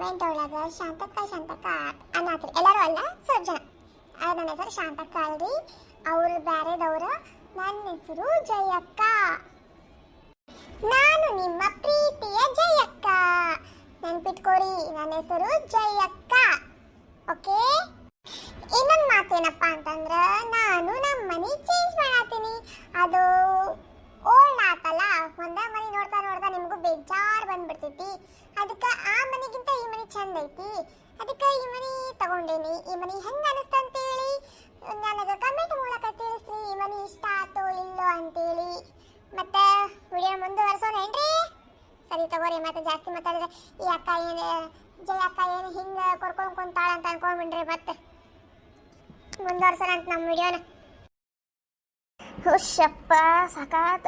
Convent ಒಳಗೆ ಶಾಂತಕ್ಕ ಅನ್ನತ್ರಿ ಎಲ್ಲರೂ ಅಲ್ಲ ಸ್ವಲ್ಪ ಜನ. ನನ್ನ ಹೆಸರು ಶಾಂತಕ್ಕ ಅಲ್ರಿ, ಅವ್ರು ಬ್ಯಾರೆದವ್ರು. ನನ್ನ ಹೆಸರು ಜಯಕ್ಕ. ನಾನು ನಿಮ್ಮ ಪ್ರೀತಿಯ ಜಯಕ್ಕ. ನೆನ್ಪಿಟ್ಕೋರಿ, ನನ್ನ ಹೆಸರು ಜಯಕ್ಕ. ಓಕೆ. ಇನ್ನೊಂದು ಮಾತೇನಪ್ಪ ಅಂತಂದ್ರೆ, ನಾನು ನಮ್ಮ ಮನೆ ಚೇಂಜ್ ಮಾಡತ್ತೀನಿ. ಅದು ಓಲ್ಡ್ ಆತಲ್ಲ, ಒಂದೇ ಮನೆ ನೋಡ್ತಾ ನೋಡ್ತಾ ನಿಮಗೂ ಬೇಜಾರು ಬಂದ್ಬಿಡ್ತೈತಿ. ಅದಕ್ಕೆ ಆ ಮನೆಗಿಂತ ಈ ಮನೆ ಚಂದ ಐತಿ, ಅದಕ್ಕೆ ಈ ಮನೆ ತಗೊಂಡೇನಿ. ಈ ಮನೆ ಹೆಂಗೆ ಅನಿಸ್ತ ಅಂತೇಳಿ ನನಗೆ ಕಮೆಂಟ್ ಮೂಲಕ ತಿಳಿಸ್ರಿ, ಈ ಮನೆ ಇಷ್ಟ ಆತೋ ಇಲ್ಲೋ ಅಂತೇಳಿ. ಮತ್ತೆ ವಿಡಿಯೋ ಮುಂದುವರ್ಸೋಣೇನ್ರಿ? ಸರಿ ತಗೋರಿ. ಮತ್ತೆ ಜಾಸ್ತಿ ಮಾತಾಡಿದ್ರೆ ಈ ಅಕ್ಕ ಏನು ಜಯಕ್ಕ ಏನು ಹಿಂಗೆ ಕೊರ್ಕೊಂಡು ಕುಂತಾಳ ಅಂತ ಅನ್ಕೊಂಡ್ಬಿಡ್ರಿ. ಮತ್ತೆ ಮುಂದುವರ್ಸೋಣ ಅಂತ ನಮ್ಮ ವಿಡಿಯೋನ. ಹುಷಪ್ಪ ಸಾಕಾತ.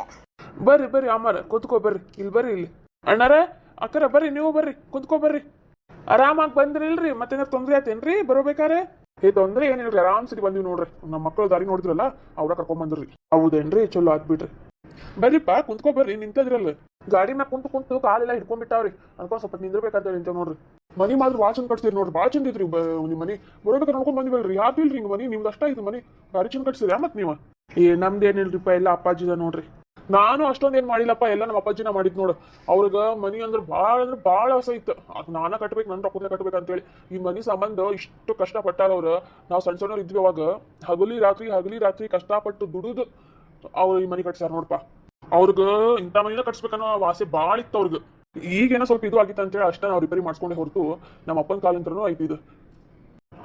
ಬರ್ರಿ ಬರ್ರಿ ಅಮ್ಮಾರ, ಕುತ್ಕೋ ಬರ್ರಿ. ಇಲ್ಲಿ ಬರ್ರಿ, ಇಲ್ಲಿ ಅಣ್ಣಾರ ಅಕ್ಕರ ಬರ್ರಿ, ನೀವು ಬರ್ರಿ, ಕುತ್ಕೋ ಬರ್ರಿ. ಆರಾಮಾಗಿ ಬಂದ್ರಿ ಇಲ್ರಿ? ಮತ್ತೇನಾರು ತೊಂದ್ರೆ ಆತೇನ್ರಿ ಬರೋಬೇಕಾರೆ? ತೊಂದ್ರೆ ಏನಿಲ್ರಿ, ಆರಾಮ್ ಸರಿ ಬಂದಿವಿ ನೋಡ್ರಿ. ನಮ್ಮ ಮಕ್ಕಳು ದಾರಿ ನೋಡಿದ್ರಲ್ಲ, ಅವ್ರ ಕರ್ಕೊಂಡ್ ಬಂದ್ರಿ. ಹೌದೇನ್ರಿ? ಚಲೋ ಆತ್ ಬಿಡ್ರಿ. ಬರ್ರಿಪ್ಪ ಕುಂತ್ಕೋ ಬರ್ರಿ. ನಿಂತದ್ರಲ್ಲ ಗಾಡಿ ಮ್ಯಾಗ ಕುಂತು ಕಾಲೆಲ್ಲ ಹಿಡ್ಕೊಂಡ್ಬಿಟ್ಟಾವ್ರಿ. ಅನ್ಕೊಂಡ್ ಸ್ವಲ್ಪ ನಿಂದಿರ್ಬೇಕಂತ ನಿಂತೇವ್ ನೋಡ್ರಿ. ಮನಿ ಮಾತ್ರ ಭಾಳ ಚಂದ ಕಟ್ಸಿರಿ ನೋಡ್ರಿ, ಭಾಳ ಚಂದ ಐತ್ರಿ ನಿಮ್ ಮನಿ. ಬರೋಬೇಕಾರೆ ನೋಡ್ಕೊಂಡ್ ಬಂದಿವಲ್ರಿ. ಯಾಕಿಲ್ರಿ ಹಿಂಗ ಮನಿ ನಿಮ್ದು ಅಷ್ಟ ಐತಿ ಮನಿ, ಭಾರಿ ಚಂದ ಕಟ್ಸಿರಿ. ಮತ್ ನೀವ ನಮ್ದೇನಿಲ್ರಿಪ್ಪ, ಎಲ್ಲ ಅಪ್ಪಾಜಿದ ನೋಡ್ರಿ. ನಾನು ಅಷ್ಟೊಂದೇನ್ ಮಾಡಿಲ್ಲಪ್ಪ, ಎಲ್ಲ ನಮ್ಮ ಅಪ್ಪಾಜಿನ ಮಾಡಿದ್ ನೋಡು. ಅವ್ರಿಗೆ ಮನಿ ಅಂದ್ರೆ ಭಾಳ ಆಸೆ ಇತ್ತು. ನಾನ ಕಟ್ಬೇಕು, ನನ್ನ ರೊಕ್ಕದಲ್ಲೇ ಕಟ್ಬೇಕು ಅಂತೇಳಿ. ಈ ಮನಿ ಸಂಬಂಧ ಇಷ್ಟು ಕಷ್ಟಪಟ್ಟಾರ ಅವ್ರು. ನಾವು ಸಣ್ಣ ಸಣ್ಣವ್ರು ಇದ್ವಿ ಅವಾಗ. ಹಗಲಿ ರಾತ್ರಿ ಕಷ್ಟಪಟ್ಟು ದುಡಿದು ಅವ್ರು ಈ ಮನಿ ಕಟ್ಸ್ಯಾರ ನೋಡಪ್ಪ. ಅವ್ರಿಗೆ ಇಂಥ ಮನಿನ ಕಟ್ಸ್ಬೇಕನ್ನೋ ಆಸೆ ಭಾಳ ಇತ್ತು ಅವ್ರಿಗೆ. ಈಗೇನೋ ಸ್ವಲ್ಪ ಇದು ಆಗಿತ್ತು ಅಂತೇಳಿ ಅಷ್ಟೇ ನಾವು ರಿಪೇರಿ ಮಾಡ್ಸ್ಕೊಂಡೆ ಹೊರತು, ನಮ್ಮ ಅಪ್ಪನ ಕಾಲಂತ್ರನೂ ಐತಿ ಇದು.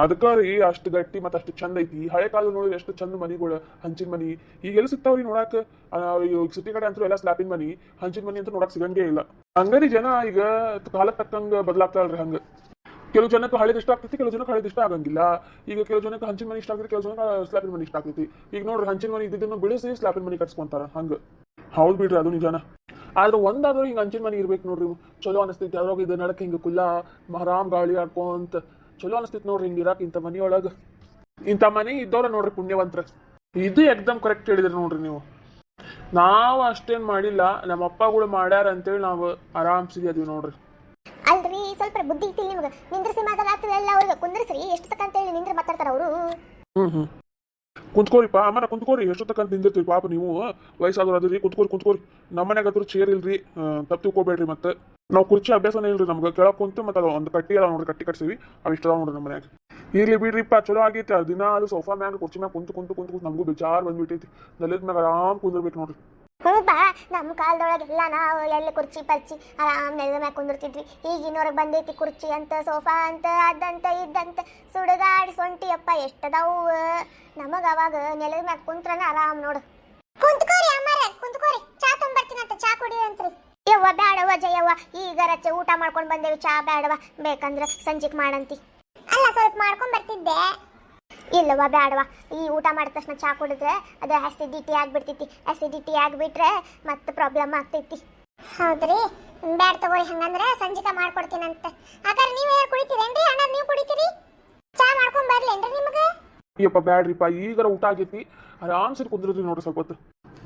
ಅದಕ್ಕೆ ರೀ ಅಷ್ಟು ಗಟ್ಟಿ ಮತ್ತು ಅಷ್ಟು ಚಂದ ಐತಿ. ಹಳೆ ಕಾಲ ನೋಡಿದ್ರೆ ಎಷ್ಟು ಚಂದ ಮನಿಗಳು, ಹಂಚಿನ ಮನಿ ಈಗೆಲ್ಲ ಸಿಗ್ತಾವ್ರಿ ನೋಡಾಕ. ಸಿಟಿ ಕಡೆ ಅಂತೂ ಎಲ್ಲ ಸ್ಲಾಪಿನ ಮನಿ, ಹಂಚಿನ ಮನಿ ಅಂತ ನೋಡಕ್ ಸಿಗಂಗೇ ಇಲ್ಲ. ಹಂಗಾರಿ ಜನ ಈಗ ಕಾಲಕ್ಕೆ ತಕ್ಕಂಗೆ ಬದಲಾಗ್ತಾರಲ್ರಿ. ಹಂಗೆ ಕೆಲವು ಜನಕ್ಕೆ ಹಳೇದು ಇಷ್ಟ ಆಗ್ತೈತಿ, ಕೆಲವು ಜನಕ್ಕೆ ಹಳೇದು ಇಷ್ಟ ಆಗಂಗಿಲ್ಲ. ಈಗ ಕೆಲವು ಜನಕ್ಕೆ ಹಂಚಿನ ಮನಿ ಇಷ್ಟ ಆಗ್ತೈತಿ, ಕೆಲವು ಜನಕ್ಕೆ ಸ್ಲಾಪಿನ ಮನಿ ಇಷ್ಟ ಆಗ್ತೈತಿ. ಈಗ ನೋಡ್ರಿ, ಹಂಚಿನ ಮನಿ ಇದ್ದಿದ್ದನ್ನು ಬಿಡಿಸಿ ಸ್ಲಾಪಿನ ಮನಿ ಕಟ್ಸ್ಕೊಂತಾರ. ಹಂಗೆ ಹೌದು ಬಿಡ್ರಿ, ಅದು ನಿಜಾನ. ಆದ್ರೆ ಒಂದಾದ್ರೂ ಹಿಂಗೆ ಹಂಚಿನ ಮನಿ ಇರ್ಬೇಕು ನೋಡ್ರಿ, ಚಲೋ ಅನಿಸ್ತೈತಿ. ಅದ್ರಾಗ ಇದು ನಡಕ್ಕೆ ಹಿಂಗೆ ಕುಲ್ಲ ಆರಾಮ್ ಗಾಳಿ ಆಡ್ಕೊಂತ ಚಲೋ ಅನಿಸ್ತೈತಿ ನೋಡ್ರಿ ಹಿಂಗೆ ಇರಾಕ. ಇಂಥ ಮನಿಯೊಳಗೆ ಇಂಥ ಮನಿ ಇದ್ದವ್ರ ನೋಡ್ರಿ ಪುಣ್ಯವಂತ್ರ. ಇದು ಎಕ್ದಮ್ ಕರೆಕ್ಟ್ ಹೇಳಿದ್ರಿ ನೋಡ್ರಿ ನೀವು. ನಾವು ಅಷ್ಟೇನು ಮಾಡಿಲ್ಲ, ನಮ್ಮ ಅಪ್ಪಗಳು ಮಾಡ್ಯಾರ ಅಂತೇಳಿ ನಾವು ಆರಾಮ್ಸಿಗೆ ಅದೀವಿ ನೋಡ್ರಿ. ಅಲ್ರಿ, ಸ್ವಲ್ಪ ಬುದ್ಧಿ ಐತಿ ನಿಮ್ಗೆ. ನಿಂದ್ರಿಸಿ ಮಾತಾಡ್ತೀವಿ ಎಲ್ಲ ಅವ್ರಿಗೆ. ಕುಂದ್ರಿಸ್ರಿ, ಎಷ್ಟು ತಕ್ಕಂತೇಳಿ ನಿಂದ್ರೆ ಮಾತಾಡ್ತಾರ ಅವರು. ಕುಂತ್ಕೋರಿಪ್ಪ ಅಮ್ಮನ, ಕುಂತ್ಕೋರಿ. ಎಷ್ಟು ತಕ್ಕಂತ ನಿಂದಿರ್ತೀವಿ ಪಾಪ ನೀವು, ವಯಸ್ಸಾದ್ರು ಅದ್ರಿ. ಕುಂತ್ಕೋರಿ. ನಮ್ಮ ಮನ್ಯಾಗ ಚೇರ್ ಇಲ್ರಿ, ತಪ್ಪು ತಿಳ್ಕೊಬೇಡ್ರಿ. ಮತ್ತೆ ನಾವು ಕುರ್ಚಿ ಅಭ್ಯಾಸನೇ ಇಲ್ರಿ ನಮ್ಗೆ. ಕೆಳಗೆ ಕುಂತು ಮತ್ತೆ ಒಂದು ಕಟ್ಟಿ ಅಲ್ಲ ನೋಡ್ರಿ, ಕಟ್ಟಿ ಕಟ್ಸಿವಿ. ಅವು ಇಷ್ಟ ನೋಡ್ರಿ ನಮ್ಮ ಮನ್ಯಾಗ. ಇರ್ಲಿ ಬಿಡ್ರಿಪ್ಪ, ಚಲೋ ಆಗೈತಿ. ದಿನ ಅದು ಸೋಫಾ ಮ್ಯಾಗ ಕುರ್ಚಿ ಮ್ಯಾಗ ಕುಂತು ನಮಗೂ ಬೇಜಾರು ಬಂದ್ಬಿಟ್ಟೈತಿ. ನೆಲದ ಮ್ಯಾಗ ಆರಾಮ್ ಕುಂದಿರ್ಬೇಕು ನೋಡ್ರಿ. ಹ್ಞೂಪಾ, ನಮ್ಮ ಕಾಲದೊಳಗೆಲ್ಲ ನಾವು ಎಲ್ಲಿ ಕುರ್ಚಿ ಪರ್ಚಿ ಆರಾಮ್ ನೆಲದ ಮ್ಯಾಗ ಕುಂದಿರ್ತಿದ್ವಿ. ಈಗಿನವ್ರಿಗೆ ಬಂದೈತಿ ಕುರ್ಚಿ ಅಂತ, ಸೋಫಾ ಅಂತ, ಅದಂತ ಇದ್ದಂತ, ಸುಡುಗಾಡಿ ಸೊಂಟಿ ಅಪ್ಪ ಎಷ್ಟದಾವು. ನಮಗ ಅವಾಗ ನೆಲದ ಮ್ಯಾಗ ಕುಂತ್ರನ ಆರಾಮ್ ನೋಡು. ಕುಂತ್ಕೋರಿ ಅಮ್ಮಾರ, ಕುಂತ್ಕೋರಿ. ಚಾ ತೊಂಬರ್ತೀನಂತ, ಚಾ ಕುಡಿಯಂತ್ರಿ. ಯವ್ವ ಬ್ಯಾಡವ್ವ ಜಯವ್ವ, ಈಗ ರಚ್ಚೆ ಊಟ ಮಾಡ್ಕೊಂಡು ಬಂದೇವಿ. ಚಾ ಬ್ಯಾಡವ, ಬೇಕಂದ್ರೆ ಸಂಜಿಕ್ ಮಾಡಂತಿ. ಅಲ್ಲ, ಸ್ವಲ್ಪ ಮಾಡ್ಕೊಂಡ್ ಬರ್ತಿದ್ದೆ. ಇಲ್ಲವ್ವ ಬ್ಯಾಡವಾ, ಈ ಊಟ ಮಾಡಿದ ತಕ್ಷಣ ಚಾ ಕುಡಿದ್ರೆ ಅದು ಆಸಿಡಿಟಿ ಆಗಿಬಿಡ್ತೈತಿ. ಆಸಿಡಿಟಿ ಆಗಿಬಿಟ್ರೆ ಮತ್ತೆ ಪ್ರಾಬ್ಲಮ್ ಆಗ್ತೈತಿ. ಹೌದ್ರಿ, ಬ್ಯಾಡ ತಗೋರಿ. ಹಂಗಂದ್ರೆ ಸಂಜಿಕ ಮಾಡ್ಕೊಡ್ತೀನಂತ. ಹಾಗಾದ್ರೆ ನೀವು ಯಾರು ಕುಡಿತೀರೇನ್ರಿ? ಅಣ್ಣ ನೀವು ಕುಡಿತೀರಿ? ಚಾ ಮಾಡ್ಕೊಂಡ್ ಬರ್ಲೇನ್ರಿ ನಿಮಗೆ? ಅಯ್ಯಪ್ಪ ಬ್ಯಾಡ್ರಿಪ್ಪ, ಈಗಾರ ಊಟ ಆಗೈತಿ, ಆರಾಮ್ ಸರಿ ಕುಂದಿರ್ತೀವಿ ನೋಡ್ರಿ. ಸ್ವಲ್ಪ ಹೊತ್ತು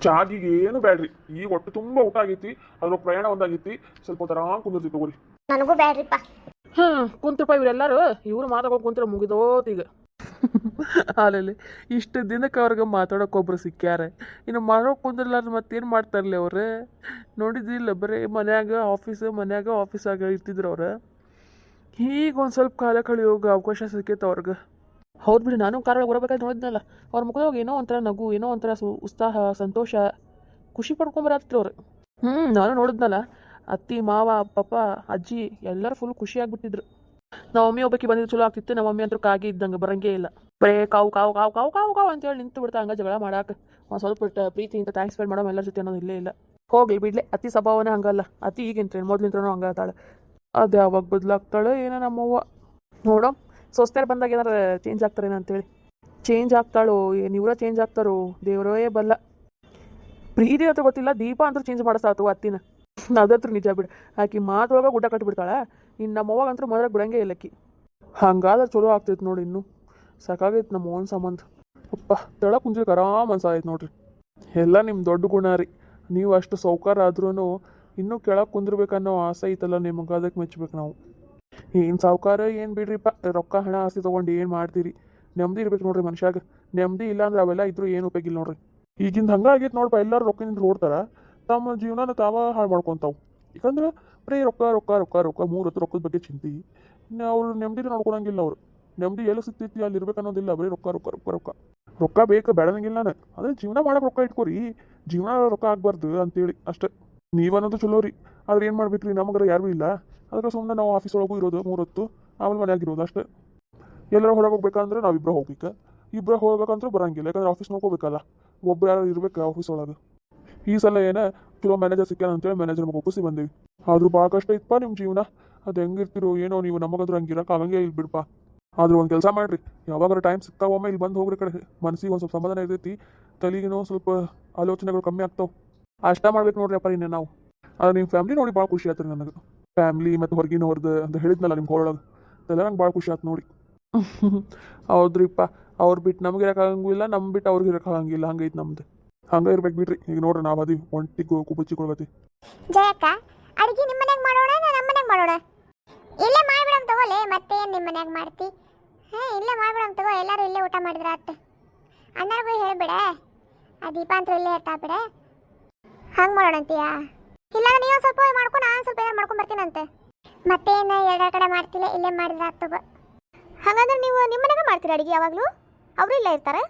ಚಾಗಿಗೆ ಏನು ಬ್ಯಾಡ್ರಿ. ಈಗ ಹೊಟ್ಟೆ ತುಂಬ ಊಟ ಆಗೈತಿ, ಅದ್ರ ಪ್ರಯಾಣ ಒಂದಾಗೈತಿ. ಸ್ವಲ್ಪ ಹೊತ್ತು ಆರಾಮ್ ಕುಂದಿರ್ತೀವಿ ತಗೋರಿ. ನನಗೂ ಬ್ಯಾಡ್ರಿಪ್ಪ. ಕುಂತ್ರಪ್ಪ ಇವರೆಲ್ಲರೂ. ಇವ್ರು ಮಾತಾಡ್ಕೊಂಡು ಕುಂತ್ರ ಮುಗಿದೋತ್ ಈಗ. ಅಲ್ಲಿ ಇಷ್ಟು ದಿನಕ್ಕೆ ಅವ್ರಿಗೆ ಮಾತಾಡೋಕೊಬ್ರು ಸಿಕ್ಕ್ಯಾರ. ಇನ್ನು ಮಾಡೋಕೆ ಕುಂದ್ರಲಾರ್ದು ಮತ್ತೇನು ಮಾಡ್ತಾರಲ್ಲ ಅವ್ರು? ನೋಡಿದ್ದಿಲ್ಲ, ಬರೀ ಮನ್ಯಾಗ ಆಫೀಸಾಗ ಇರ್ತಿದ್ರು ಅವ್ರು. ಈಗ ಒಂದು ಸ್ವಲ್ಪ ಕಾಲ ಕಳಿಯೋಗ ಅವಕಾಶ ಸಿಕ್ಕೈತೆ ಅವ್ರಿಗೆ. ಹೌದು ಬಿಡಿ, ನಾನು ಕಾರೊಳಗೆ ಬರಬೇಕಾದ್ರೆ ನೋಡಿದ್ನಲ್ಲ, ಅವ್ರ ಮುಖದಾಗ ಏನೋ ಒಂಥರ ನಗು, ಏನೋ ಒಂಥರ ಉತ್ಸಾಹ, ಸಂತೋಷ, ಖುಷಿ ಪಡ್ಕೊಂಬರತ್ತಿದ್ರು ಅವ್ರು. ನಾನು ನೋಡಿದ್ನಲ್ಲ, ಅತ್ತಿ ಮಾವ ಪಪ್ಪ ಅಜ್ಜಿ ಎಲ್ಲರೂ ಫುಲ್ ಖುಷಿಯಾಗಿಬಿಟ್ಟಿದ್ರು. ನಮ್ಮ ಮಮ್ಮಿ ಒಬ್ಬಕ್ಕೆ ಬಂದಿದ್ದು ಚಲೋ ಆಗ್ತಿತ್ತು. ನಮ್ಮ ಮಮ್ಮಿ ಅಂತೂ ಕಾಗಿ ಇದ್ದಂಗೆ ಬರಂಗೇ ಇಲ್ಲ. ಬರೇ ಕಾವು ಕಾವು ಕಾವು ಕಾವು ಕಾವು ಕಾವು ಅಂತೇಳಿ ನಿಂತು ಬಿಡ್ತಾ. ಹಂಗೆ ಜಗಳ ಮಾಡಾಕ ಒಂದು ಸ್ವಲ್ಪ ಪ್ರೀತಿ ಇಂಥ ಥ್ಯಾಂಕ್ಸ್ ಸ್ಪೆಂಡ್ ಮಾಡೋ ಎಲ್ಲರ ಜೊತೆ ಅನ್ನೋದು ಇಲ್ಲೇ ಇಲ್ಲ. ಹೋಗ್ಲಿ ಬಿಡ್ಲೆ, ಅತಿ ಸ್ವಭಾವನೇ ಹಂಗಲ್ಲ. ಅತಿ ಈಗಿಂತ್ರೇನು ಮೊದ್ಲಿಂತ್ರನೂ ಹಂಗಾತಾಳೆ. ಅದು ಯಾವಾಗ ಬದಲಾಗ್ತಾಳೆ ಏನೋ ನಮ್ಮವ್ವ. ನೋಡೋ ಸೊಸ್ತೆರು ಬಂದಾಗ ಏನಾರು ಚೇಂಜ್ ಆಗ್ತಾರೇನೋ ಅಂತೇಳಿ. ಚೇಂಜ್ ಆಗ್ತಾಳೋ ಏನು ಇವರ ಚೇಂಜ್ ಆಗ್ತಾರೋ ದೇವರೇ ಬಲ್ಲ. ಪ್ರೀತಿ ಅಂತ ಗೊತ್ತಿಲ್ಲ, ದೀಪ ಅಂತೂ ಚೇಂಜ್ ಮಾಡಿಸ್ತಾತು ಅತ್ತಿನ. ಅದಂತೂ ನಿಜ ಬಿಡು. ಆಕಿ ಮಾತೊಳಗೆ ಊಟ ಕಟ್ಟಿಬಿಡ್ತಾಳ. ಇನ್ನು ನಮ್ಮವ್ವಾಗಂತೂ ಮೊದಲಾಗ ಬಿಡಂಗೇ ಇಲ್ಲ ಆಕಿ. ಹಂಗಾದ್ರೆ ಚಲೋ ಆಗ್ತೈತೆ ನೋಡಿ. ಇನ್ನೂ ಸಾಕಾಗೈತೆ ನಮ್ಮ ಓನ್ ಸಂಬಂಧ. ಅಪ್ಪ ತೆಳ ಕುಂದ್ರಿಗೆ ಆರಾಮ್ ಅನ್ಸಾಯ್ತು ನೋಡ್ರಿ. ಎಲ್ಲ ನಿಮ್ಮ ದೊಡ್ಡ ಗುಣ ರೀ. ನೀವು ಅಷ್ಟು ಸೌಕಾರ ಆದ್ರೂ ಇನ್ನೂ ಕೆಳಗೆ ಕುಂದಿರ್ಬೇಕನ್ನೋ ಆಸೆ ಐತಲ್ಲ ನಿಮಗೆ, ಅದಕ್ಕೆ ಮೆಚ್ಬೇಕು ನಾವು. ಏನು ಸಾವುಕಾರ ಏನು ಬಿಡ್ರಿಪ್ಪ, ರೊಕ್ಕ ಹಣ ಆಸ್ತಿ ತೊಗೊಂಡು ಏನು ಮಾಡ್ತೀರಿ? ನೆಮ್ಮದಿ ಇರ್ಬೇಕು ನೋಡ್ರಿ ಮನುಷ್ಯಾಗ. ನೆಮ್ಮದಿ ಇಲ್ಲ ಅಂದ್ರೆ ಅವೆಲ್ಲ ಇದ್ರೂ ಏನು ಉಪಯೋಗಿಲ್ಲ ನೋಡ್ರಿ. ಈಗಿಂದ ಹಂಗಾಗೈತೆ ನೋಡಪ್ಪ, ಎಲ್ಲರೂ ರೊಕ್ಕದಿಂದ ಓಡ್ತಾರ, ತಮ್ಮ ಜೀವನನ ತಾವ ಹಾಳು ಮಾಡ್ಕೊತಾವು. ಯಾಕಂದ್ರೆ ಬರೀ ರೊಕ್ಕ ರೊಕ್ಕ ರೊಕ್ಕ ರೊಕ್ಕ 3 ಹೊತ್ತು ರೊಕ್ಕದ ಬಗ್ಗೆ ಚಿಂತೆ. ಅವ್ರು ನೆಮ್ಮದಿನ ನೋಡ್ಕೊಳಂಗಿಲ್ಲ. ಅವ್ರು ನೆಮ್ಮದಿ ಎಲ್ಲಿ ಸಿಗ್ತೈತಿ ಅಲ್ಲಿ ಇರ್ಬೇಕು ಅನ್ನೋದಿಲ್ಲ. ಬರೀ ರೊಕ್ಕ ರೊಕ್ಕ ರೊಕ್ಕ ರೊಕ್ಕ ರೊಕ್ಕ ಬೇಕು ಬೇಡನಂಗಿಲ್ಲ ನಾನು. ಅದೇ ಜೀವನ ಮಾಡಕ್ಕೆ ರೊಕ್ಕ ಇಟ್ಕೋರಿ, ಜೀವನ ರೊಕ್ಕ ಆಗ್ಬಾರ್ದು ಅಂತೇಳಿ ಅಷ್ಟೇ. ನೀವನ್ನೋದು ಚಲೋ ರೀ, ಆದ್ರೆ ಏನು ಮಾಡ್ಬೇಕ್ರಿ, ನಮಗರ ಯಾರೂ ಇಲ್ಲ. ಅದಕ್ಕೆ ಸುಮ್ಮನೆ ನಾವು ಆಫೀಸ್ ಒಳಗೂ ಇರೋದು 3 ಹೊತ್ತು, ಆಮೇಲೆ ಮನೆಯಾಗಿರೋದು ಅಷ್ಟೇ. ಎಲ್ಲರೂ ಹೊರಗೆ ಹೋಗ್ಬೇಕಂದ್ರೆ ನಾವಿಬ್ಬರು ಹೋಗ್ಬೇಕು, ಇಬ್ಬರು ಹೋಗ್ಬೇಕಂದ್ರೆ ಬರಂಗಿಲ್ಲ. ಯಾಕಂದ್ರೆ ಆಫೀಸ್ ನೋಡ್ಕೋಬೇಕಲ್ಲ, ಒಬ್ರು ಯಾರು ಇರ್ಬೇಕು ಆಫೀಸ್ ಒಳಗೆ. ಈ ಸಲ ಏನ ಚಲೋ ಮ್ಯಾನೇಜರ್ ಸಿಕ್ಕಾನ ಅಂತೇಳಿ ಮ್ಯಾನೇಜರ್ ಮಗ ಒಪ್ಪಿಸಿ ಬಂದೇವಿ. ಆದ್ರೂ ಭಾಳ ಕಷ್ಟ ಇತ್ತಪ್ಪ ನಿಮ್ಮ ಜೀವನ. ಅದು ಹೆಂಗಿರ್ತಿರೋ ಏನೋ ನೀವು, ನಮಗಂದ್ರೆ ಹಂಗಿರಕ್ಕೆ ಆಗಂಗೆ ಇಲ್ಲಿ ಬಿಡಪ್ಪ. ಆದ್ರೂ ಒಂದು ಕೆಲಸ ಮಾಡ್ರಿ, ಯಾವಾಗಾರ ಟೈಮ್ ಸಿಕ್ತಾವೊಮ್ಮೆ ಇಲ್ಲಿ ಬಂದು ಹೋಗ್ರಿ. ಕಡೆ ಮನಸ್ಸಿಗೆ ಒಂದು ಸ್ವಲ್ಪ ಸಮಾಧಾನ ಇರ್ತೈತಿ, ತಲೆಗಿನೋ ಸ್ವಲ್ಪ ಆಲೋಚನೆಗಳು ಕಮ್ಮಿ ಆಗ್ತಾವೆ. ಅಷ್ಟ ಮಾಡ್ಬೇಕು ನೋಡ್ರಿ ಅಪ್ಪ ಇನ್ನು ನಾವು. ಅದು ನಿಮ್ಮ ಫ್ಯಾಮ್ಲಿ ನೋಡಿ ಭಾಳ ಖುಷಿ ಆಯ್ತು ನನಗೆ. ಫ್ಯಾಮ್ಲಿ ಮತ್ತು ಹೊರಗಿನವ್ರದ್ದು ಅಂತ ಹೇಳಿದ್ನಲ್ಲ ನಿಮ್ಮ ಹೊರೊಳಗೆ, ಅದೆಲ್ಲ ನಂಗೆ ಭಾಳ ಖುಷಿ ಆಯ್ತು ನೋಡಿ. ಹೌದ್ರಿಪ್ಪ, ಅವ್ರು ಬಿಟ್ಟು ನಮ್ಗೆ ಇರೋಕ್ಕಾಗಂಗಿಲ್ಲ, ನಮ್ಮ ಬಿಟ್ಟು ಅವ್ರಿಗೆ ಇರೋಕ್ಕಾಗಂಗಿಲ್ಲ. ಹಂಗೈತೆ ನಮ್ದು. ಹಂಗೆ ಇರ್ಬೇಕು ಬಿಡ್ರಿ. ಈಗ ನೋಡ್ರಿ ನಾವು ಅದೀವಿ ಒಂಟಿಗೆ ಕುಬಚ್ಚಿಕೊಳ್ಗತಿ. ಜಯಕ್ಕ, ಅಡಿಗೆ ನಿಮ್ಮ ಮನ್ಯಾಗ ಮಾಡೋಣ ನಮ್ಮ ಮನ್ಯಾಗ ಮಾಡೋಣ? ಇಲ್ಲೇ ಮಾಡ್ಬಿಡಮ್ ತಗೋಲೆ, ಮತ್ತೆ ನಿಮ್ಮ ಮನ್ಯಾಗ ಮಾಡ್ತಿ? ಇಲ್ಲೇ ಮಾಡ್ಬಿಡಮ್ ತಗೋ, ಎಲ್ಲರೂ ಇಲ್ಲೇ ಊಟ ಮಾಡಿದ್ರ ಆತ. ಅಣ್ಣರಿಗೂ ಹೇಳ್ಬಿಡ, ಆ ದೀಪ ಅಂತ ಇಲ್ಲೇ ಇರ್ತಾ ಬಿಡ. ಹಂಗೆ ಮಾಡೋಣ ಅಂತೀಯಾ? ಇಲ್ಲ ನೀವು ಸ್ವಲ್ಪ ಮಾಡ್ಕೊಂಡು ನಾನು ಸ್ವಲ್ಪ ಏನಾರು ಮಾಡ್ಕೊಂಡು ಬರ್ತೀನಂತೆ. ಮತ್ತೇನು ಎರಡೆರಡು ಕಡೆ ಮಾಡ್ತಿಲ್ಲ, ಇಲ್ಲೇ ಮಾಡಿದ್ರೆ ಆತ ತಗೋ. ಹಾಗಾದ್ರೆ ನೀವು ನಿಮ್ಮ ಮನ್ಯಾಗ ಮಾಡ್ತೀರಿ ಅಡಿಗೆ ಯಾವಾಗಲೂ? ಅವರು ಇಲ್ಲ ಇರ್ತಾರೆ?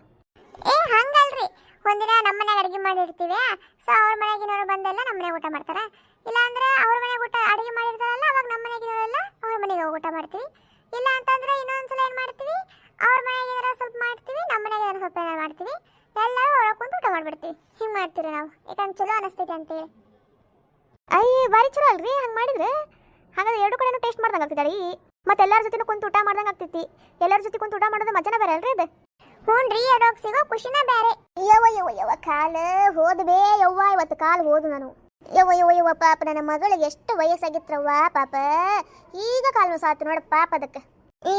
ಹಂಗಲ್ರಿ, ಒಂದಿನ ನಮ್ಮ ಮನ್ಯಾಗ ಅಡಿಗೆ ಮಾಡಿರ್ತೀವಿ, ಸೊ ಅವ್ರ ಮನೆಗಿನವ್ರು ಬಂದೆಲ್ಲ ನಮ್ಮ ಮನೆಗೆ ಊಟ ಮಾಡ್ತಾರೆ. ಇಲ್ಲಾಂದ್ರೆ ಅವ್ರ ಮನೆಗೆ ಊಟ ಅಡಿಗೆ ಮಾಡಿರ್ತಾರಲ್ಲ, ಅವಾಗ ನಮ್ಮ ಮನೆಗಿನವರೆಲ್ಲ ಅವ್ರ ಮನೆಗೆ ಹೋಗಿ ಊಟ ಮಾಡ್ತೀವಿ. ಇಲ್ಲ ಅಂತಂದ್ರೆ ಇನ್ನೊಂದ್ಸಲ ಏನು ಮಾಡ್ತೀವಿ, ಅವ್ರ ಮನೆಗೆ ಸ್ವಲ್ಪ ಮಾಡ್ತೀವಿ, ನಮ್ಮ ಮನೆಗೆ ಸ್ವಲ್ಪ ಏನಾರು ಮಾಡ್ತೀವಿ, ಎಲ್ಲರೂ ಒಳಗೆ ಕುಂತು ಊಟ ಮಾಡ್ಬಿಡ್ತೀವಿ. ಹಿಂಗೆ ಮಾಡ್ತೀವಿ ನಾವು, ಯಾಕಂದ್ರೆ ಚಲೋ ಅನಿಸ್ತೈತಿ ಅಂತೇಳಿ. ಅಯ್ಯ ಭಾರಿ ಚಲೋ ಅಲ್ರಿ ಹಂಗೆ ಮಾಡಿದ್ರೆ. ಹಾಗಾದ್ರೆ ಎರಡು ಕಡೆನೂ ಟೇಸ್ಟ್ ಮಾಡ್ದಂಗೆ ಆಗ್ತೈತಿ ಅಡಿ, ಮತ್ತೆ ಎಲ್ಲರ ಜೊತೆ ಕುಂತು ಊಟ ಮಾಡ್ದಂಗೆ ಆಗ್ತೈತಿ. ಎಲ್ಲರ ಜೊತೆ ಕುಂತು ಊಟ ಮಾಡೋದು ಮಜಾನ ಬೇರೆ ಅಲ್ರಿ ಇದು? ಹ್ಞೂನ್ರಿ, ಎರಡೋಗಿ ಸಿಗೋ ಖುಷಿನ ಬೇರೆ. ಯವ್ವ ಕಾಲು ಹೋದ ಬೇ ಯವ್ವ, ಇವತ್ತು ಕಾಲು ಹೋದು ನಾನು. ಯವ್ವ ಪಾಪ, ನನ್ನ ಮಗಳಿಗೆ ಎಷ್ಟು ವಯಸ್ಸಾಗಿತ್ರವ್ವ ಪಾಪ, ಈಗ ಕಾಲು ನೋಸಾತು ನೋಡ ಪಾಪ. ಅದಕ್ಕೆ ಈ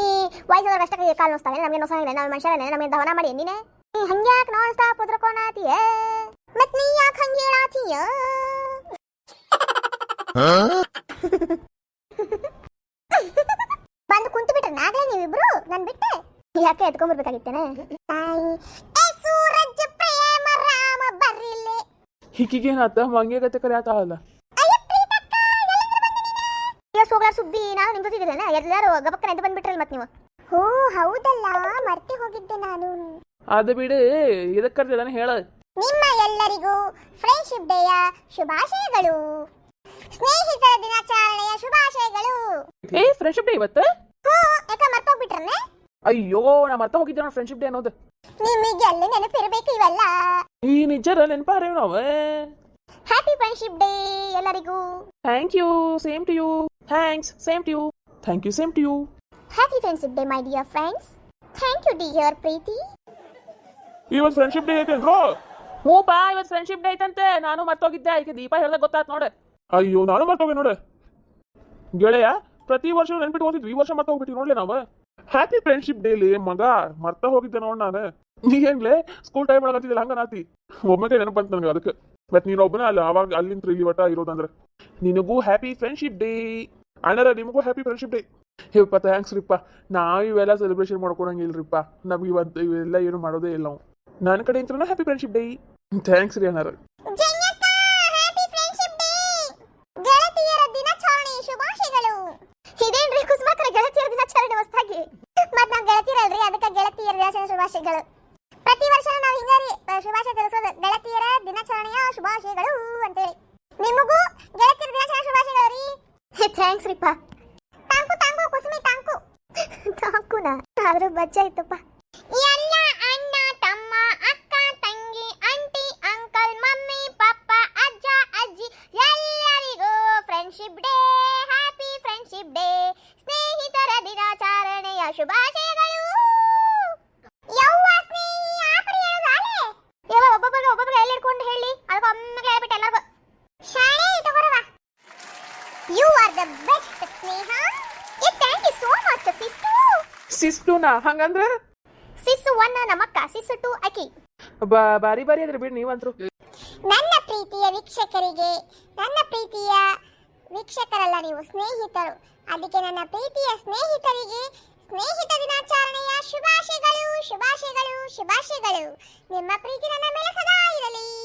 ವಯಸ್ಸಾದಾಗ ಅಷ್ಟೇ ಕಾಲು ನೋಸ್ತಾಳೆ, ನಮಗೆ ನೋಸಾಗಿಲ್ಲ. ನಾವು ಮನುಷ್ಯರೇ, ನಮಗೆ ದವನ ಮಾಡಿ ನೀನೆ ಹಂಗ್ಯಾಕೆ ನೋಸ್ತಾ ಪುದ್ರಕೋಣಾತಿಯ? ಮತ್ ನೀ ಯಾಕೆ ಹಂಗೆ ಹೇಳಾತೀಯ? ಬಂದು ಕುಂತು ಬಿಟ್ರೆ ನಾಗಲೇ ನೀವಿಬ್ರು ನನ್ ಬಿಟ್ಟೆ ಯಾಕೆ ಎತ್ಕೊಂಡ್ಬರ್ಬೇಕಾಗಿತ್ತೇನೆ? ಸೂರಜ್ ಪ್ರೇಮ ರಾಮ ಬರ್ರಿಲ್ಲೇ. ಹಿಕ್ಕಿಗೇನಾತ ಮಂಗೆ ಗತೆ ಕರೆಯಾತ ಅಲ್ಲ. ಸೋಗ್ಲಾರ ಸುದ್ದಿ, ನಾನು ನಿಮ್ ಜೊತೆ ಇದ್ದೇನೆ, ಎಲ್ಲಾರು ಗಬಕ್ಕನ ಎದ್ದು ಬಂದ್ಬಿಟ್ರಲ್ಲ ಮತ್ತೆ ನೀವು. ಹೋ ಹೌದಲ್ಲ, ಮರ್ತಿ ಹೋಗಿದ್ದೆ ನಾನು. ಅದು ಬಿಡು, ಇದಕ್ಕೆ ಕರ್ತಿದ್ದಾನೆ ಹೇಳ. ನಿಮ್ಮ ಎಲ್ಲರಿಗೂ ಫ್ರೆಂಡ್ಶಿಪ್ ಡೇಯ ಶುಭಾಶಯಗಳು, ಸ್ನೇಹಿತರ ದಿನಾಚರಣೆಯ ಶುಭಾಶಯಗಳು. ಫ್ರೆಂಡ್ಶಿಪ್ ಡೇ ಇವತ್ತು? ಯಾಕ ಮರ್ತೋಗ್ಬಿಟ್ರನ್ನೇ? ಅಯ್ಯೋ, ನಾ ಮರ್ತ ಹೋಗಿದ್ದೆ ನೋಡಿ ಫ್ರೆಂಡ್ಶಿಪ್ ಡೇ ಅನ್ನೋದು. ನಿಮಗೆ ಎಲ್ಲ ನೆನಪಿರ್ಬೇಕು ಇವೆಲ್ಲ. ಈ ನಿಜರ ನೆನಪಾರೇವ್ ನಾವು. ಹ್ಯಾಪಿ ಫ್ರೆಂಡ್ಶಿಪ್ ಡೇ ಎಲ್ಲರಿಗೂ. Thank you, same to you. Thanks, same to you. Thank you, same to you. Happy friendship day my dear friends. Thank you dear Preethi. ಇವತ್ತು ಫ್ರೆಂಡ್ಶಿಪ್ ಡೇ ಐತೇನ್ರೋ? ಹ್ಞೂಪಾ, ಇವತ್ತು ಫ್ರೆಂಡ್ಶಿಪ್ ಡೇ ಐತಂತೆ. ನಾನು ಮರ್ತೋಗಿದ್ದೆ, ಈಗ ದೀಪ ಹೇಳ್ದಾಗ ಗೊತ್ತಾತ್ ನೋಡ. ಅಯ್ಯೋ, ನಾನು ಮರ್ತೋಗಿ ನೋಡ ಗೆಳೆಯ. ಪ್ರತಿ ವರ್ಷ ನೆನ್ಪಿಟ್ಟು ಹೋಗಿದ್ವಿ, ಈ ವರ್ಷ ಮರ್ತ ಹೋಗ್ಬಿಟ್ಟಿವಿ ನೋಡ್ಲಿ ನಾವು. ಹ್ಯಾಪಿ ಫ್ರೆಂಡ್ಶಿಪ್ ಡೇಲಿ ಮಗ, ಮರ್ತ ಹೋಗಿದ್ದೆ ನೋಡ್ ನಾನು. ನೀಗೇನ್ಲೆ ಸ್ಕೂಲ್ ಟೈಮ್ ಒಳಗತ್ತಿದ್ದಿಲ್ಲ ಹಂಗ ನಾತಿ. ಒಮ್ಮೆಗೆ ನೆನಪು ಬಂತು ನನಗೆ ಅದಕ್ಕೆ. ಮತ್ತೆ ನೀನು ಒಬ್ಬನೇ ಅಲ್ಲ ಅವಾಗ ಅಲ್ಲಿಂದ ಇಲ್ಲಿ ಒಟ್ಟ ಇರೋದಂದ್ರೆ. ನಿನಗೂ ಹ್ಯಾಪಿ ಫ್ರೆಂಡ್ಶಿಪ್ ಡೇ ಅಣ್ಣರ, ನಿಮಗೂ ಹ್ಯಾಪಿ ಫ್ರೆಂಡ್ಶಿಪ್ ಡೇ. ಹೇಪ್ಪ, ಥ್ಯಾಂಕ್ಸ್ ರೀಪ್ಪ. ನಾವು ಇವೆಲ್ಲ ಸೆಲೆಬ್ರೇಷನ್ ಮಾಡ್ಕೊಳಂಗಿಲ್ರಿಪ್ಪ, ನಮ್ಗೆ ಇವತ್ತು ಇವೆಲ್ಲ ಏನು ಮಾಡೋದೇ ಇಲ್ಲ ನಾವು. ನನ್ನ ಕಡೆ ಇಂತ್ರನ ಹ್ಯಾಪಿ ಫ್ರೆಂಡ್ಶಿಪ್ ಡೇ. ಥ್ಯಾಂಕ್ಸ್ ರೀ ಅಣ್ಣರ. ಗೆಳತಿಯರ ದಿನಾಚರಣೆ ಶುಭಾಶಯಗಳು. ಇದೇನ್ರಿ ಕುಸುಮಾಕರ ಗೆಳತಿಯರ ದಿನಾಚರಣೆ ಹೊಸದಾಗಿ? ಮತ್ ನಾವ್ ಗೆಳತಿಯರಲ್ರಿ, ಅದಕ್ಕೆ ಗೆಳತಿಯರ ದಿನಾಚರಣೆ ಶುಭಾಶಯಗಳು. ಪ್ರತಿ ವರ್ಷ ನಾವು ಹಿಂಗಾರಿ ಶುಭಾಶಯ ತಿಳಿಸೋದು, ಗೆಳತಿಯರ ದಿನಾಚರಣೆಯ ಶುಭಾಶಯಗಳು ಅಂತೇಳಿ. ನಿಮಗೂ ಗೆಳತಿಯರ ದಿನಾಚರಣೆ ಶುಭಾಶಯಗಳು ರೀ. ಥ್ಯಾಂಕ್ಸ್ ರೀಪ್ಪ. ತಾಂಕು ತಾಂಕು ಕುಸುಮಿ ತಾಂಕು. ತಾಂಕುನಾ? ಆದ್ರೂ ಬಜ್ಜ ಇತ್ತಪ್ಪ. ಎಲ್ಲ ಅಣ್ಣ ತಮ್ಮ ಅಕ್ಕ ತಂಗಿ ಆಂಟಿ ಅಂಕಲ್ ಮಮ್ಮಿ ಪಪ್ಪ ಅಜ್ಜ ಅಜ್ಜಿ ಎಲ್ಲರಿಗೂ friendship day, happy friendship day, ಸ್ನೇಹಿತರ ದಿನಾಚರಣೆಯ ಶುಭಾಶಯಗಳು. ಯವ್ವ ಸ್ನೇಹಿ ಆಪರಿ ಹೇಳೋದಾಲೆ ಯವ್ವ, ಒಬ್ಬೊಬ್ಬರಿಗೆ ಎಲ್ಲಿ ಇಟ್ಕೊಂಡು ಹೇಳಿ, ಅದಕ್ಕೆ ಒಮ್ಮೆಗೆ ಹೇಳ್ಬಿಟ್ಟು ಎಲ್ಲರಿಗೂ ಶಾಣೆ ತಗೋರವ. You are the best Sneha. Thank you so much ಸಿಸ್ಟು. ಸಿಸ್ಟುನಾ? ಹಂಗಂದ್ರ ಸಿಸ್ಸು 1 ನಮ್ಮಕ್ಕ, ಸಿಸ್ಸು 2 ಅಕಿ. ಬಾರಿ ಬಾರಿ ಅದ್ರಿ ಬಿಡಿ ನೀವಂತ್ರು. ನನ್ನ ಪ್ರೀತಿಯ ವೀಕ್ಷಕರಿಗೆ, ನನ್ನ ಪ್ರೀತಿಯ ವೀಕ್ಷಕರಲ್ಲ ನೀವು ಸ್ನೇಹಿತರು, ಅದಕ್ಕೆ ನನ್ನ ಪ್ರೀತಿಯ ಸ್ನೇಹಿತರಿಗೆ ಸ್ನೇಹಿತ ದಿನಾಚರಣೆಯ ಶುಭಾಶಯಗಳು ಶುಭಾಶಯಗಳು ಶುಭಾಶಯಗಳು. ನಿಮ್ಮ ಪ್ರೀತಿ ನನ್ನ ಮೇಲೆ ಸದಾ ಇರಲಿ.